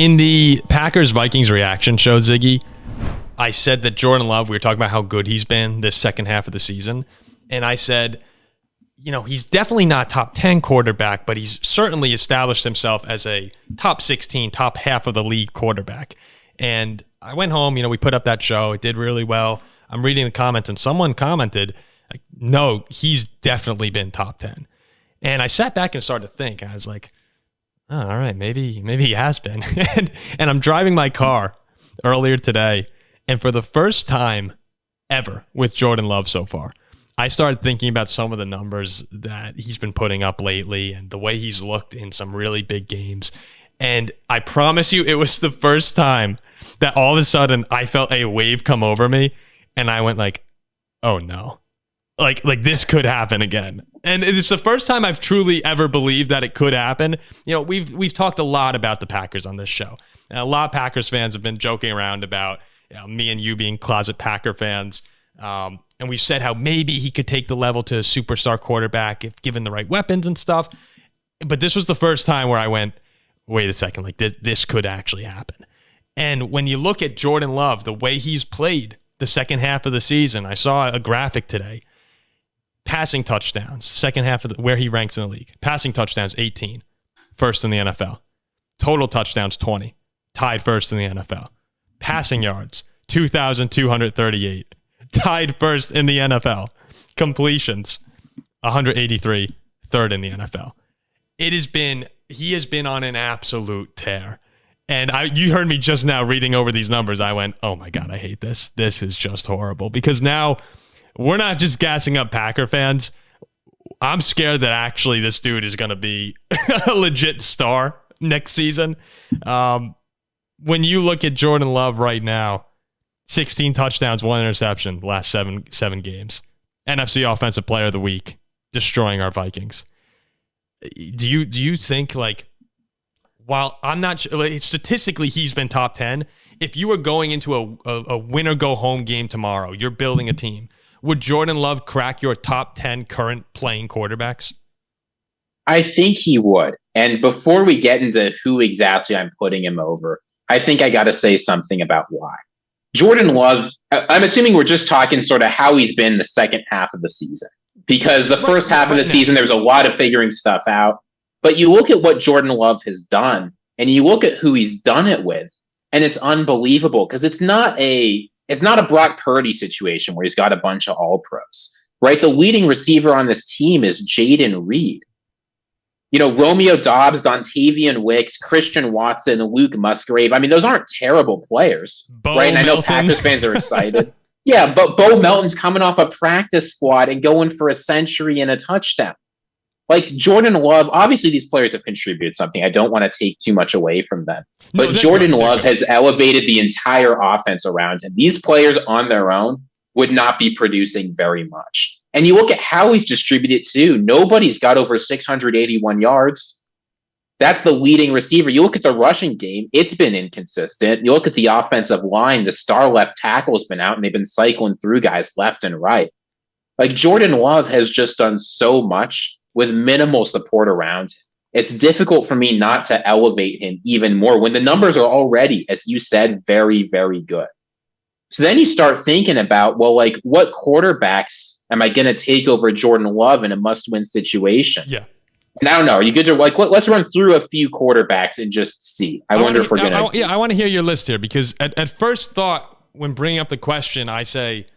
In the Packers-Vikings reaction show, Ziggy, I said that Jordan Love, we were talking about how good he's been this second half of the season, and I said, you know, he's definitely not top 10 quarterback, but he's certainly established himself as a top 16, top half of the league quarterback. And I went home, you know, we put up that show. It did really well. I'm reading the comments, and someone commented, like, no, he's definitely been top 10. And I sat back and started to think. I was like, oh, all right, maybe he has been. and I'm driving my car earlier today, and for the first time ever with Jordan Love so far, I started thinking about some of the numbers that he's been putting up lately and the way he's looked in some really big games. And I promise you, it was the first time that all of a sudden I felt a wave come over me, and I went like, oh no. Like this could happen again. And it's the first time I've truly ever believed that it could happen. You know, we've talked a lot about the Packers on this show. And a lot of Packers fans have been joking around about, you know, me and you being closet Packer fans. And we've said how maybe he could take the level to a superstar quarterback if given the right weapons and stuff. But this was the first time where I went, wait a second, like this could actually happen. And when you look at Jordan Love, the way he's played the second half of the season, I saw a graphic today. Passing touchdowns, second half of where he ranks in the league. Passing touchdowns, 18, first in the NFL. Total touchdowns, 20, tied first in the NFL. Passing yards, 2,238, tied first in the NFL. Completions, 183, third in the NFL. He has been on an absolute tear. And you heard me just now reading over these numbers. I went, oh my God, I hate this. This is just horrible. Because now we're not just gassing up Packer fans. I'm scared that actually this dude is going to be a legit star next season. When you look at Jordan Love right now, 16 touchdowns, 1 interception, last seven games. NFC Offensive Player of the Week, destroying our Vikings. Do you think, like, while I'm not statistically he's been top 10, if you were going into a win or go home game tomorrow, you're building a team, would Jordan Love crack your top 10 current playing quarterbacks? I think he would. And before we get into who exactly I'm putting him over, I think I got to say something about why. Jordan Love, I'm assuming we're just talking sort of how he's been the second half of the season. Because the first half of the season, there was a lot of figuring stuff out. But you look at what Jordan Love has done, and you look at who he's done it with, and it's unbelievable because it's not a Brock Purdy situation where he's got a bunch of all-pros, right? The leading receiver on this team is Jaden Reed. You know, Romeo Doubs, Dontavian Wicks, Christian Watson, Luke Musgrave. I mean, those aren't terrible players, right? And I know Packers fans are excited. Yeah, but Bo Melton's coming off a practice squad and going for a century and a touchdown. Like Jordan Love, obviously these players have contributed something. I don't want to take too much away from them. But Jordan Love has elevated the entire offense around him. These players on their own would not be producing very much. And you look at how he's distributed too. Nobody's got over 681 yards. That's the leading receiver. You look at the rushing game, it's been inconsistent. You look at the offensive line, the star left tackle has been out and they've been cycling through guys left and right. Like Jordan Love has just done so much with minimal support around him. It's difficult for me not to elevate him even more when the numbers are already, as you said, very, very good. So then you start thinking about, well, like what quarterbacks am I going to take over Jordan Love in a must-win situation? Yeah. And I don't know. Are you good to let's run through a few quarterbacks and just see. I wonder if we're going to. Yeah, I want to hear your list here because at first thought, when bringing up the question, I say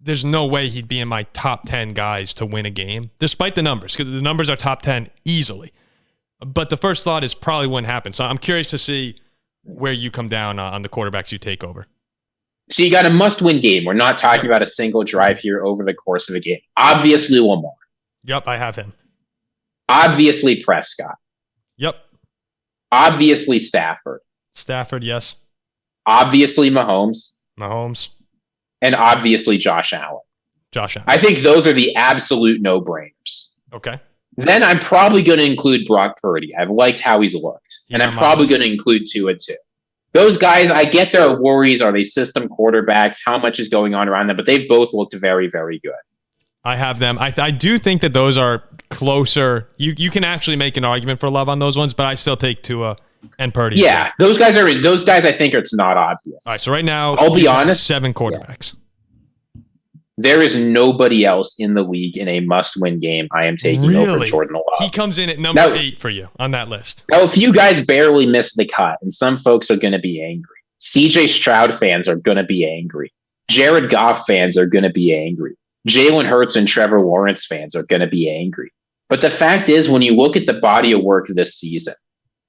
there's no way he'd be in my top 10 guys to win a game, despite the numbers, because the numbers are top 10 easily. But the first thought is probably wouldn't happen. So I'm curious to see where you come down on the quarterbacks you take over. So you got a must-win game. We're not talking about a single drive here over the course of a game. Obviously, Lamar. Yep, I have him. Obviously, Prescott. Yep. Obviously, Stafford. Stafford, yes. Obviously, Mahomes. Mahomes. And obviously, Josh Allen. Josh Allen. I think those are the absolute no-brainers. Okay. Then I'm probably going to include Brock Purdy. I've liked how he's looked. And I'm probably going to include Tua too. Those guys, I get their worries. Are they system quarterbacks? How much is going on around them? But they've both looked very, very good. I have them. I do think that those are closer. You can actually make an argument for Love on those ones, but I still take Tua and Purdy. Yeah, those guys. I think it's not obvious. All right, so right now, I'll be honest. 7 quarterbacks. There is nobody else in the league in a must-win game I am taking over Jordan Love. He comes in at number 8 for you on that list. Now, a few guys barely missed the cut, and some folks are going to be angry. CJ Stroud fans are going to be angry. Jared Goff fans are going to be angry. Jalen Hurts and Trevor Lawrence fans are going to be angry. But the fact is, when you look at the body of work this season,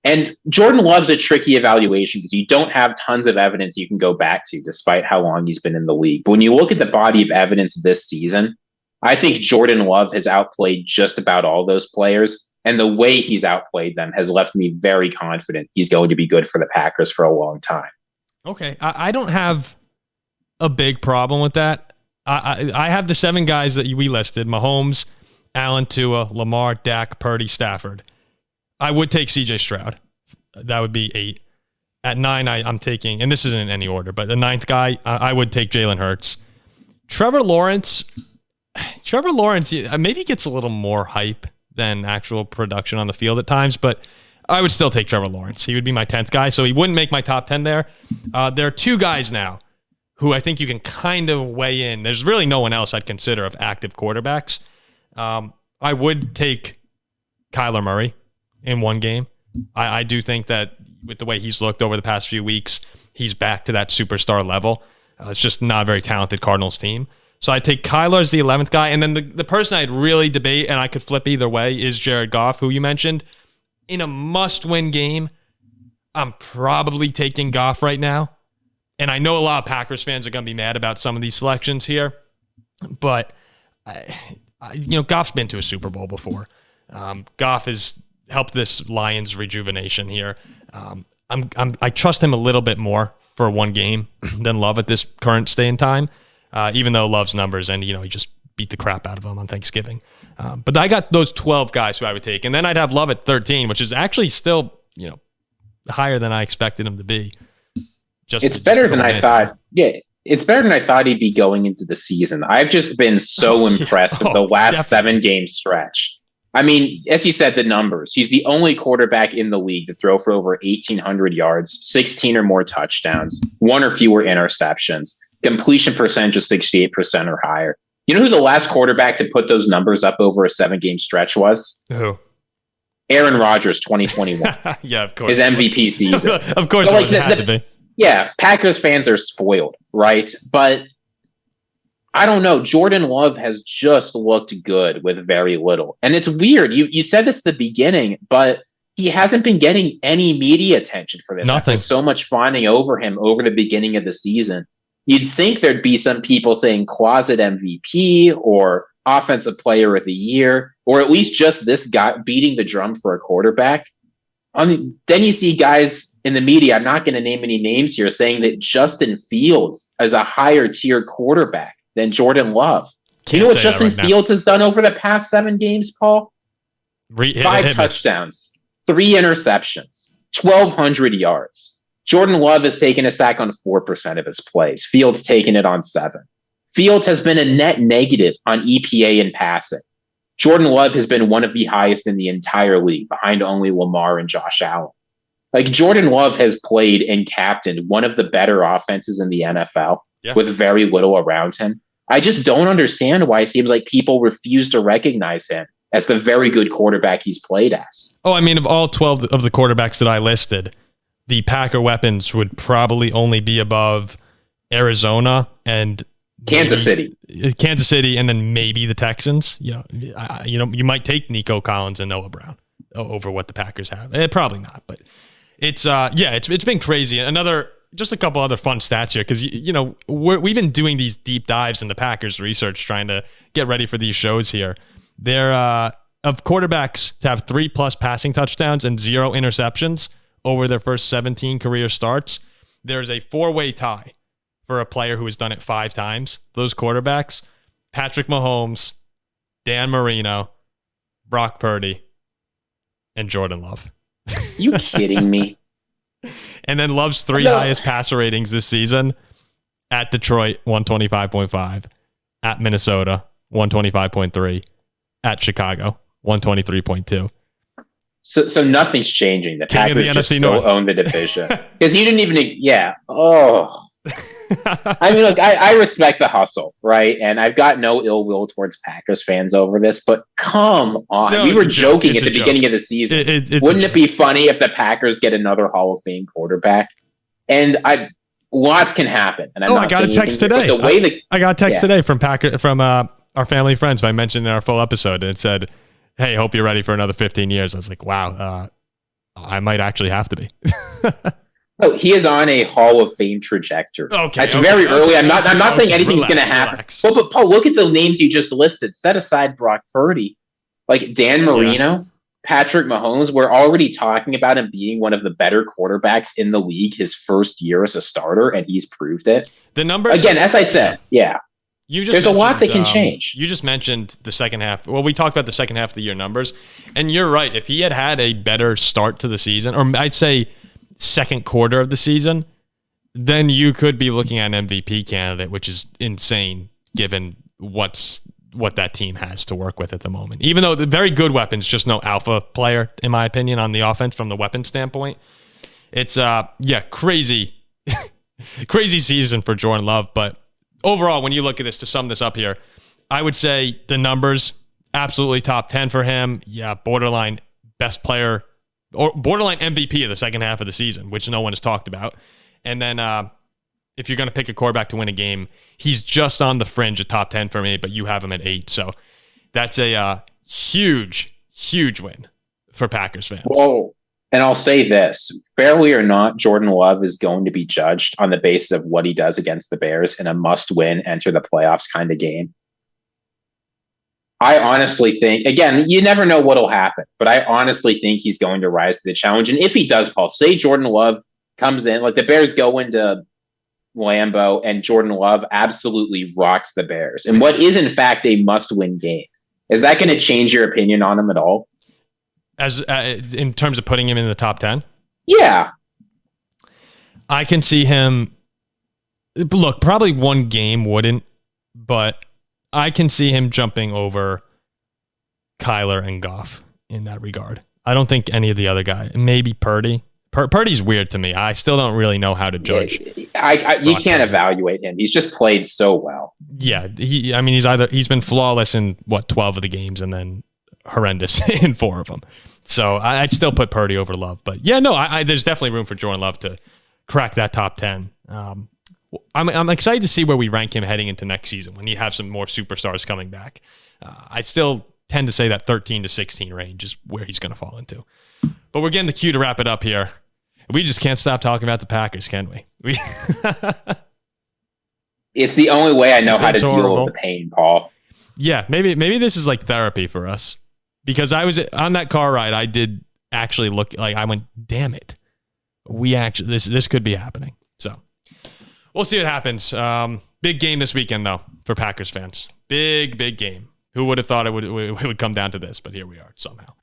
and Jordan Love's a tricky evaluation because you don't have tons of evidence you can go back to despite how long he's been in the league. But when you look at the body of evidence this season, I think Jordan Love has outplayed just about all those players. And the way he's outplayed them has left me very confident he's going to be good for the Packers for a long time. Okay. I don't have a big problem with that. I have the 7 guys that we listed: Mahomes, Allen, Tua, Lamar, Dak, Purdy, Stafford. I would take CJ Stroud. That would be 8. At 9, I'm taking, and this isn't in any order, but the 9th guy, I would take Jalen Hurts. Trevor Lawrence maybe gets a little more hype than actual production on the field at times, but I would still take Trevor Lawrence. He would be my 10th guy, so he wouldn't make my top 10 there. There are 2 guys now who I think you can kind of weigh in. There's really no one else I'd consider of active quarterbacks. I would take Kyler Murray in one game. I do think that with the way he's looked over the past few weeks, he's back to that superstar level. It's just not a very talented Cardinals team. So I take Kyler as the 11th guy. And then the person I'd really debate, and I could flip either way, is Jared Goff, who you mentioned. In a must-win game, I'm probably taking Goff right now. And I know a lot of Packers fans are going to be mad about some of these selections here. But, Goff's been to a Super Bowl before. Goff has helped this Lions rejuvenation here. I trust him a little bit more for one game than Love at this current stay in time, even though Love's numbers and, he just beat the crap out of him on Thanksgiving. But I got those 12 guys who I would take. And then I'd have Love at 13, which is actually still, higher than I expected him to be. It's better than I thought. Yeah, it's better than I thought he'd be going into the season. I've just been so impressed with the last 7-game stretch. I mean, as you said, the numbers. He's the only quarterback in the league to throw for over 1,800 yards, 16 or more touchdowns, 1 or fewer interceptions, completion percentage of 68% or higher. You know who the last quarterback to put those numbers up over a 7-game stretch was? Who? Aaron Rodgers, 2021. Yeah, of course. His MVP season. Of course, so, it had to be. Yeah, Packers fans are spoiled, right? But I don't know. Jordan Love has just looked good with very little. And it's weird. You said this at the beginning, but he hasn't been getting any media attention for this. Nothing. After so much fawning over him over the beginning of the season. You'd think there'd be some people saying closet MVP or offensive player of the year, or at least just this guy beating the drum for a quarterback. Then you see guys in the media, I'm not going to name any names here, saying that Justin Fields is a higher tier quarterback than Jordan Love. You know what Justin Fields has done over the past 7 games, Paul? 5 touchdowns, 3 interceptions, 1,200 yards. Jordan Love has taken a sack on 4% of his plays. Fields taken it on 7. Fields has been a net negative on EPA and passing. Jordan Love has been one of the highest in the entire league, behind only Lamar and Josh Allen. Like, Jordan Love has played and captained one of the better offenses in the NFL with very little around him. I just don't understand why it seems like people refuse to recognize him as the very good quarterback he's played as. Oh, I mean, of all 12 of the quarterbacks that I listed, the Packer weapons would probably only be above Arizona and Kansas City, and then maybe the Texans. You might take Nico Collins and Noah Brown over what the Packers have. Probably not, but it's been crazy. Just a couple other fun stats here, because we've been doing these deep dives into Packers research, trying to get ready for these shows here. They're of quarterbacks to have 3+ passing touchdowns and 0 interceptions over their first 17 career starts. There's a 4-way tie for a player who has done it 5 times. Those quarterbacks: Patrick Mahomes, Dan Marino, Brock Purdy, and Jordan Love. You kidding me? And then Love's 3 highest passer ratings this season: at Detroit, 125.5, at Minnesota, 125.3, at Chicago, 123.2. So nothing's changing. The King of the Packers just NFC still North. own the division because you didn't even. Yeah. Oh. I mean, look, I respect the hustle, right? And I've got no ill will towards Packers fans over this, but come on. No, we were it's a joke. joking It's at the a beginning joke. of the season. It's Wouldn't it be funny if the Packers get another Hall of Fame quarterback? And lots can happen. And I got a text today. I got a text today from our family friends. I mentioned in our full episode, and it said, "Hey, hope you're ready for another 15 years." I was like, "Wow, I might actually have to be." No, he is on a Hall of Fame trajectory. Okay, that's very early. I'm not saying anything's going to happen. Relax. But Paul, look at the names you just listed. Set aside Brock Purdy, like Dan Marino, Patrick Mahomes. We're already talking about him being one of the better quarterbacks in the league his first year as a starter, and he's proved it. The numbers again, as I said, there's a lot that can change. You just mentioned the second half. Well, we talked about the second half of the year numbers, and you're right. If he had a better start to the season, or I'd say second quarter of the season, then you could be looking at an MVP candidate, which is insane given what that team has to work with at the moment. Even though the very good weapons, just no alpha player, in my opinion, on the offense from the weapon standpoint. It's crazy crazy season for Jordan Love. But overall, when you look at this, to sum this up here, I would say the numbers, absolutely top 10 for him. Yeah, borderline best player or borderline MVP of the second half of the season, which no one has talked about. And then if you're going to pick a quarterback to win a game, he's just on the fringe of top 10 for me, but you have him at 8. So that's a huge, huge win for Packers fans. Well, and I'll say this, fairly or not, Jordan Love is going to be judged on the basis of what he does against the Bears in a must-win, enter the playoffs kind of game. I honestly think, again, you never know what'll happen, but I honestly think he's going to rise to the challenge. And if he does, Paul, say Jordan Love comes in, like the Bears go into Lambeau and Jordan Love absolutely rocks the Bears. And what is, in fact, a must-win game. Is that going to change your opinion on him at all? As in terms of putting him in the top 10? Yeah. I can see him. Look, probably one game wouldn't, but I can see him jumping over Kyler and Goff in that regard. I don't think any of the other guys, maybe Purdy. Purdy's weird to me. I still don't really know how to judge. You can't evaluate him. He's just played so well. Yeah, he's been flawless in 12 of the games and then horrendous in 4 of them. So I'd still put Purdy over Love. But yeah, no, there's definitely room for Jordan Love to crack that top 10. I'm excited to see where we rank him heading into next season when you have some more superstars coming back. I still tend to say that 13 to 16 range is where he's going to fall into. But we're getting the cue to wrap it up here. We just can't stop talking about the Packers, can we? It's the only way I know how to deal with the pain, Paul. Yeah, maybe this is like therapy for us. Because I was on that car ride, I did actually look like I went, damn it. This could be happening. So we'll see what happens. Big game this weekend, though, for Packers fans. Big game. Who would have thought it would come down to this? But here we are somehow.